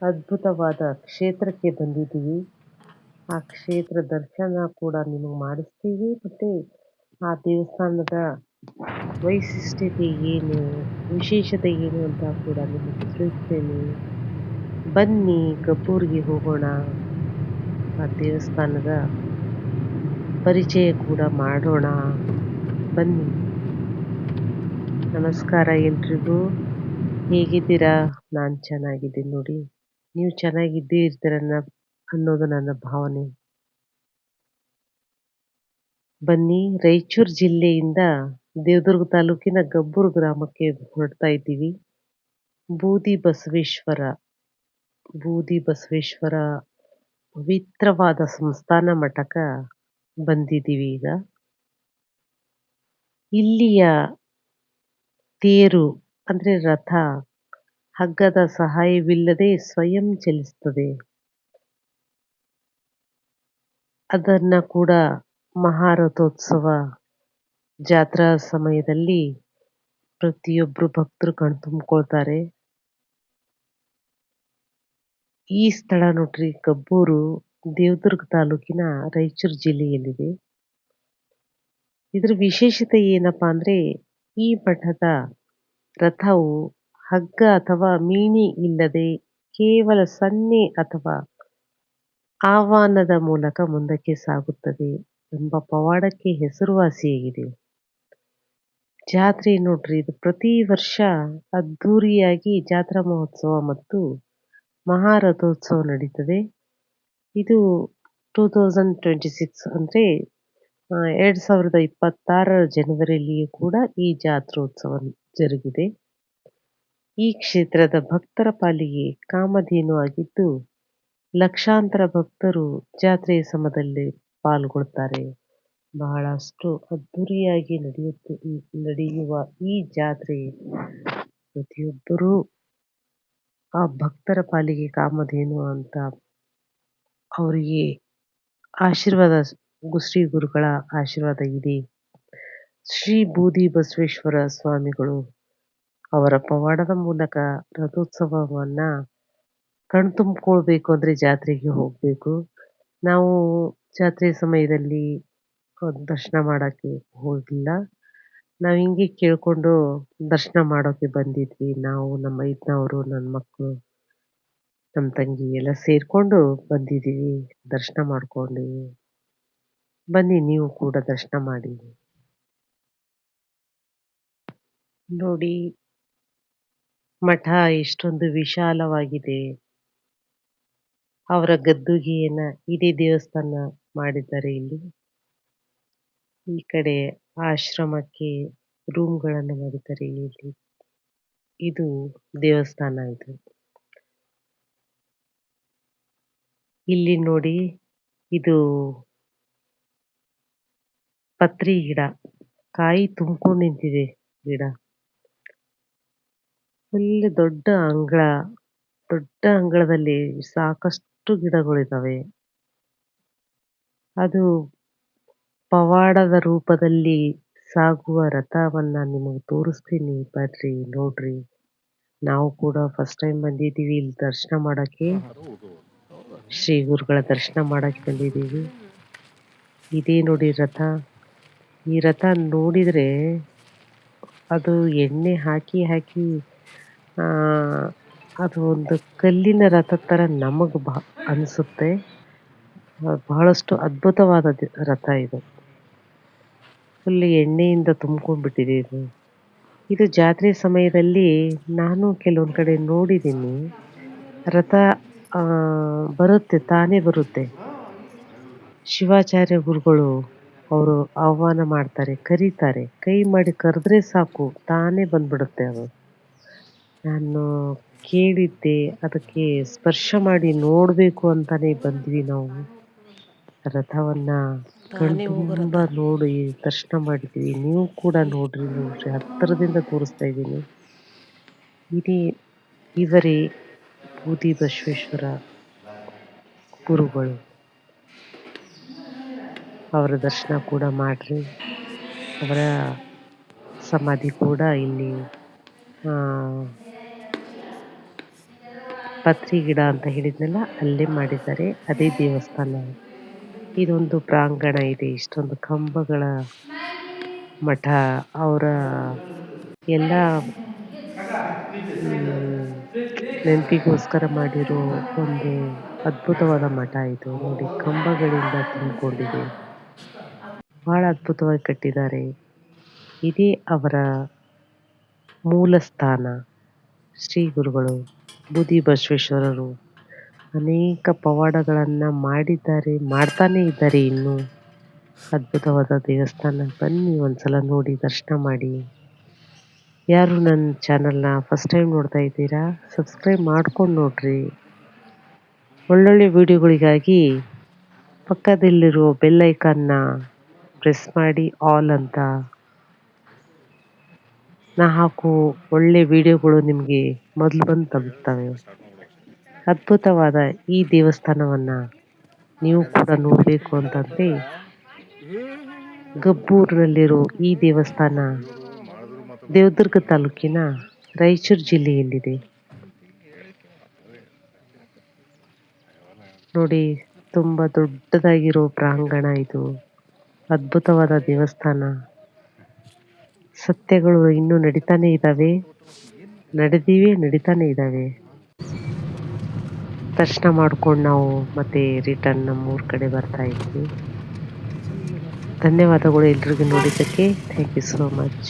ಅದ್ಭುತವಾದ ಕ್ಷೇತ್ರಕ್ಕೆ ಬಂದಿದ್ದೀವಿ. ಆ ಕ್ಷೇತ್ರ ದರ್ಶನ ಕೂಡ ನಿಮಗೆ ಮಾಡಿಸ್ತೀವಿ. ಮತ್ತೆ ಆ ದೇವಸ್ಥಾನದ ವೈಶಿಷ್ಟ್ಯತೆ ಏನು, ವಿಶೇಷತೆ ಏನು ಅಂತ ಕೂಡ ನಿಮಗೆ ತಿಳಿಸ್ತೇನೆ. ಬನ್ನಿ ಗಬ್ಬೂರಿಗೆ ಹೋಗೋಣ. ಆ ದೇವಸ್ಥಾನದ ಪರಿಚಯ ಕೂಡ ಮಾಡೋಣ. ಬನ್ನಿ. ನಮಸ್ಕಾರ ಎಲ್ರಿಗೂ. ಹೇಗಿದ್ದೀರಾ? ನಾನು ಚೆನ್ನಾಗಿದ್ದೀನಿ ನೋಡಿ. ನೀವು ಚೆನ್ನಾಗಿದ್ದೇ ಇರ್ತೀರ ಅನ್ನೋದು ನನ್ನ ಭಾವನೆ. ಬನ್ನಿ, ರಾಯಚೂರು ಜಿಲ್ಲೆಯಿಂದ ದೇವದುರ್ಗ ತಾಲೂಕಿನ ಗಬ್ಬೂರು ಗ್ರಾಮಕ್ಕೆ ಹೊರಡ್ತಾ ಇದ್ದೀವಿ. ಬೂದಿ ಬಸವೇಶ್ವರ ಪವಿತ್ರವಾದ ಸಂಸ್ಥಾನ ಮಠಕ ಬಂದಿದ್ದೀವಿ ಈಗ. ಇಲ್ಲಿಯ ತೇರು ಅಂದ್ರೆ ರಥ ಹಗ್ಗದ ಸಹಾಯವಿಲ್ಲದೆ ಸ್ವಯಂ ಚಲಿಸುತ್ತದೆ. ಅದನ್ನ ಕೂಡ ಮಹಾರಥೋತ್ಸವ ಜಾತ್ರಾ ಸಮಯದಲ್ಲಿ ಪ್ರತಿಯೊಬ್ರು ಭಕ್ತರು ಕಣ್ತುಂಬಿಕೊಳ್ತಾರೆ. ಈ ಸ್ಥಳ ನೋಡ್ರಿ, ಗಬ್ಬೂರು ದೇವದುರ್ಗ ತಾಲೂಕಿನ ರಾಯಚೂರು ಜಿಲ್ಲೆಯಲ್ಲಿದೆ. ಇದ್ರ ವಿಶೇಷತೆ ಏನಪ್ಪಾ ಅಂದ್ರೆ, ಈ ಮಠದ ರಥವು ಹಗ್ಗ ಅಥವಾ ಮೀಣಿ ಇಲ್ಲದೆ ಕೇವಲ ಸನ್ನೆ ಅಥವಾ ಆಹ್ವಾನದ ಮೂಲಕ ಮುಂದಕ್ಕೆ ಸಾಗುತ್ತದೆ ಎಂಬ ಪವಾಡಕ್ಕೆ ಹೆಸರುವಾಸಿಯಾಗಿದೆ. ಜಾತ್ರೆ ನೋಡ್ರಿ, ಇದು ಪ್ರತಿ ವರ್ಷ ಅದ್ಧೂರಿಯಾಗಿ ಜಾತ್ರಾ ಮಹೋತ್ಸವ ಮತ್ತು ಮಹಾರಥೋತ್ಸವ ನಡೀತದೆ. ಇದು 2026 ಅಂದ್ರೆ 2026 ಜನವರಿಯಲ್ಲಿಯೂ ಕೂಡ ಈ ಜಾತ್ರೋತ್ಸವ ಜರುಗಿದೆ. ಈ ಕ್ಷೇತ್ರದ ಭಕ್ತರ ಪಾಲಿಗೆ ಕಾಮಧೇನು ಆಗಿದ್ದು, ಲಕ್ಷಾಂತರ ಭಕ್ತರು ಜಾತ್ರೆಯ ಸಮಯದಲ್ಲಿ ಪಾಲ್ಗೊಳ್ತಾರೆ. ಬಹಳಷ್ಟು ಅದ್ಧೂರಿಯಾಗಿ ನಡೆಯುವ ಈ ಜಾತ್ರೆ ಪ್ರತಿಯೊಬ್ಬರೂ ಆ ಭಕ್ತರ ಪಾಲಿಗೆ ಕಾಮಧೇನು ಅಂತ ಅವರಿಗೆ ಆಶೀರ್ವಾದ, ಶ್ರೀ ಗುರುಗಳ ಆಶೀರ್ವಾದ ಇದೆ. ಶ್ರೀ ಬೂದಿ ಬಸವೇಶ್ವರ ಸ್ವಾಮಿಗಳು ಅವರ ಪವಾಡದ ಮೂಲಕ ರಥೋತ್ಸವವನ್ನ ಕಣ್ತುಂಬಿಕೊಳ್ಬೇಕು ಅಂದ್ರೆ ಜಾತ್ರೆಗೆ ಹೋಗ್ಬೇಕು. ನಾವು ಜಾತ್ರೆ ಸಮಯದಲ್ಲಿ ದರ್ಶನ ಮಾಡಕ್ಕೆ ಹೋಗಿಲ್ಲ. ನಾವು ಹಿಂಗೆ ಕೇಳ್ಕೊಂಡು ದರ್ಶನ ಮಾಡೋಕೆ ಬಂದಿದ್ವಿ. ನಾವು, ನಮ್ಮ ಮೈದ್ನವರು, ನನ್ನ ಮಕ್ಕಳು, ನಮ್ಮ ತಂಗಿ ಎಲ್ಲ ಸೇರ್ಕೊಂಡು ಬಂದಿದ್ದೀವಿ. ದರ್ಶನ ಮಾಡ್ಕೊಂಡಿವಿ. ಬನ್ನಿ, ನೀವು ಕೂಡ ದರ್ಶನ ಮಾಡಿ. ನೋಡಿ, ಮಠ ಎಷ್ಟೊಂದು ವಿಶಾಲವಾಗಿದೆ. ಅವರ ಗದ್ದುಗೆಯನ್ನ ಇಡೀ ದೇವಸ್ಥಾನ ಮಾಡಿದ್ದಾರೆ ಇಲ್ಲಿ. ಈ ಕಡೆ ಆಶ್ರಮಕ್ಕೆ ರೂಮ್ಗಳನ್ನು ಮಾಡಿದ್ದಾರೆ ಇಲ್ಲಿ. ಇದು ದೇವಸ್ಥಾನ. ಇಲ್ಲಿ ನೋಡಿ, ಇದು ಪತ್ರಿ ಗಿಡ, ಕಾಯಿ ತುಂಬ್ಕೊಂಡು ನಿಂತಿದೆ ಗಿಡ. ಫುಲ್ ದೊಡ್ಡ ಅಂಗಳದಲ್ಲಿ ಸಾಕಷ್ಟು ಗಿಡಗಳಿದಾವೆ. ಅದು ಪವಾಡದ ರೂಪದಲ್ಲಿ ಸಾಗುವ ರಥವನ್ನ ನಿಮಗೆ ತೋರಿಸ್ತೀನಿ, ಬರ್ರಿ ನೋಡ್ರಿ. ನಾವು ಕೂಡ ಫಸ್ಟ್ ಟೈಮ್ ಬಂದಿದ್ದೀವಿ ಇಲ್ಲಿ ದರ್ಶನ ಮಾಡಕ್ಕೆ. ಶ್ರೀ ಗುರುಗಳ ದರ್ಶನ ಮಾಡಕ್ಕೆ ಬಂದಿದ್ದೀವಿ. ಇದೇ ನೋಡಿ ರಥ. ಈ ರಥ ನೋಡಿದ್ರೆ ಅದು ಎಣ್ಣೆ ಹಾಕಿ ಅದು ಒಂದು ಕಲ್ಲಿನ ರಥ ತರ ನಮಗ್ ಅನ್ಸುತ್ತೆ. ಬಹಳಷ್ಟು ಅದ್ಭುತವಾದ ರಥ ಇದು. ಫುಲ್ ಎಣ್ಣೆಯಿಂದ ತುಂಬ್ಕೊಂಡ್ಬಿಟ್ಟಿದೆ ಇದು. ಇದು ಜಾತ್ರೆ ಸಮಯದಲ್ಲಿ ನಾನು ಕೆಲವೊಂದ್ ಕಡೆ ನೋಡಿದ್ದೀನಿ. ರಥ ಬರುತ್ತೆ, ತಾನೇ ಬರುತ್ತೆ. ಶಿವಾಚಾರ್ಯ ಗುರುಗಳು ಅವರು ಆಹ್ವಾನ ಮಾಡ್ತಾರೆ, ಕರೀತಾರೆ. ಕೈ ಮಾಡಿ ಕರೆದ್ರೆ ಸಾಕು, ತಾನೇ ಬಂದ್ಬಿಡುತ್ತೆ ಅದು. ನಾನು ಕೇಳಿದ್ದೆ, ಅದಕ್ಕೆ ಸ್ಪರ್ಶ ಮಾಡಿ ನೋಡ್ಬೇಕು ಅಂತಾನೆ ಬಂದ್ವಿ ನಾವು. ರಥವನ್ನ ಕಣ್ತುಂಬ ನೋಡಿ ದರ್ಶನ ಮಾಡಿದ್ವಿ. ನೀವು ಕೂಡ ನೋಡ್ರಿ ಹತ್ತಿರದಿಂದ ತೋರಿಸ್ತಾ ಇದ್ದೀನಿ. ಇವರೇ ಬೂದಿ ಬಸವೇಶ್ವರ ಗುರುಗಳು. ಅವರ ದರ್ಶನ ಕೂಡ ಮಾಡ್ರಿ. ಅವರ ಸಮಾಧಿ ಕೂಡ ಇಲ್ಲಿ ಪತ್ರಿ ಗಿಡ ಅಂತ ಹೇಳಿದ್ನಲ್ಲ ಅಲ್ಲೇ ಮಾಡಿದ್ದಾರೆ. ಅದೇ ದೇವಸ್ಥಾನ. ಇದೊಂದು ಪ್ರಾಂಗಣ ಇದೆ. ಇಷ್ಟೊಂದು ಕಂಬಗಳ ಮಠ. ಅವರ ಎಲ್ಲ ನೆನಪಿಗೋಸ್ಕರ ಮಾಡಿರೋ ಒಂದು ಅದ್ಭುತವಾದ ಮಠ ಇದು. ನೋಡಿ ಕಂಬಗಳಿಂದ ತುಂಬಿಕೊಂಡಿದೆ. ಬಹಳ ಅದ್ಭುತವಾಗಿ ಕಟ್ಟಿದ್ದಾರೆ. ಇದೇ ಅವರ ಮೂಲ ಸ್ಥಾನ. ಶ್ರೀ ಗುರುಗಳು ಬೂದಿ ಬಸವೇಶ್ವರರು ಅನೇಕ ಪವಾಡಗಳನ್ನ ಮಾಡಿದ್ದಾರೆ, ಮಾಡ್ತಾನೆ ಇದ್ದಾರೆ ಇನ್ನು. ಅದ್ಭುತವಾದ ದೇವಸ್ಥಾನ. ಬನ್ನಿ ಒಂದ್ಸಲ ನೋಡಿ ದರ್ಶನ ಮಾಡಿ. ಯಾರು ನನ್ನ ಚಾನಲ್ನ ಫಸ್ಟ್ ಟೈಮ್ ನೋಡ್ತಾ ಇದ್ದೀರಾ, ಸಬ್ಸ್ಕ್ರೈಬ್ ಮಾಡ್ಕೊಂಡು ನೋಡ್ರಿ. ಒಳ್ಳೊಳ್ಳೆ ವಿಡಿಯೋಗಳಿಗಾಗಿ ಪಕ್ಕದಲ್ಲಿರುವ ಬೆಲ್ ಐಕಾನ್ನ ಪ್ರೆಸ್ ಮಾಡಿ, ಆಲ್ ಅಂತ. ನಾ ಹಾಕೋ ಒಳ್ಳೆ ವಿಡಿಯೋಗಳು ನಿಮಗೆ ಮೊದಲು ಬಂದು ತಲುಪ್ತವೆ. ಅದ್ಭುತವಾದ ಈ ದೇವಸ್ಥಾನವನ್ನ ನೀವು ಕೂಡ ನೋಡಬೇಕು ಅಂತಂದ್ರೆ ಗಬ್ಬೂರಿನಲ್ಲಿರೋ ಈ ದೇವಸ್ಥಾನ ದೇವದುರ್ಗ ತಾಲೂಕಿನ ರಾಯಚೂರು ಜಿಲ್ಲೆಯಲ್ಲಿದೆ. ನೋಡಿ ತುಂಬಾ ದೊಡ್ಡದಾಗಿರೋ ಪ್ರಾಂಗಣ ಇದು. ಅದ್ಭುತವಾದ ದೇವಸ್ಥಾನ. ಸತ್ಯಗಳು ಇನ್ನೂ ನಡೀತಾನೆ ಇದ್ದಾವೆ, ನಡೆದಿವೆ, ನಡೀತಾನೆ ಇದ್ದಾವೆ. ದರ್ಶನ ಮಾಡ್ಕೊಂಡು ನಾವು ಮತ್ತೆ ರಿಟರ್ನ್ ನಮ್ಮೂರ ಕಡೆ ಬರ್ತಾ ಇದ್ವಿ. ಧನ್ಯವಾದಗಳು ಎಲ್ರಿಗೂ ನೋಡಿದ್ದಕ್ಕೆ. Thank you so much.